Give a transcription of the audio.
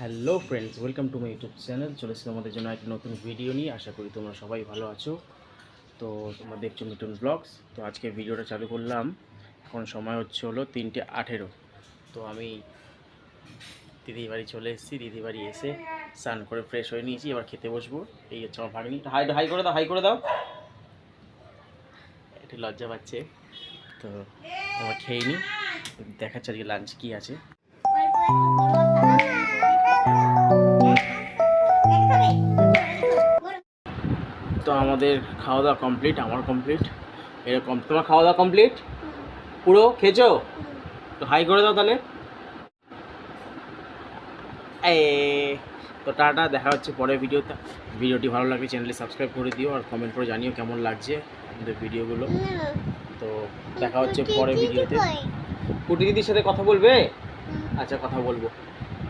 Hello friends, welcome to my YouTube channel. চলে এসেছি তোমাদের জন্য একটা নতুন ভিডিও নিয়ে। আশা করি তোমরা সবাই ভালো আছো। তো তোমরা দেখছো মিঠুন ব্লগস। তো আজকে ভিডিওটা চালু করলাম। এখন সময় হলো 3:18। তো আমি দিদির বাড়ি চলে এসেছি। দিদির বাড়ি এসে স্নান করে ফ্রেশ হয়ে নিয়েছি, এবার খেতে বসবো। এই হচ্ছে আমার ভাগ্নি। হাই করে দাও, হাই করে দাও। একটু লজ্জা পাচ্ছে। তো আমার খেয়ে নিই, দেখাচ্ছে আজকে লাঞ্চ কী আছে। তো আমাদের খাওয়া দাওয়া কমপ্লিট, আমার কমপ্লিট। এরকম তোমার খাওয়া দাওয়া কমপ্লিট? পুরো খেয়েছো? তো হাই করে দাও তাহলে। এ তো টাটা, দেখা হচ্ছে পরের ভিডিওতে। ভিডিওটি ভালো লাগলে চ্যানেলটি সাবস্ক্রাইব করে দিও আর কমেন্ট করে জানিও কেমন লাগছে আমাদের ভিডিওগুলো। তো দেখা হচ্ছে পরের ভিডিওতে। কুটি দিদির সাথে কথা বলবে? আচ্ছা, কথা বলবো।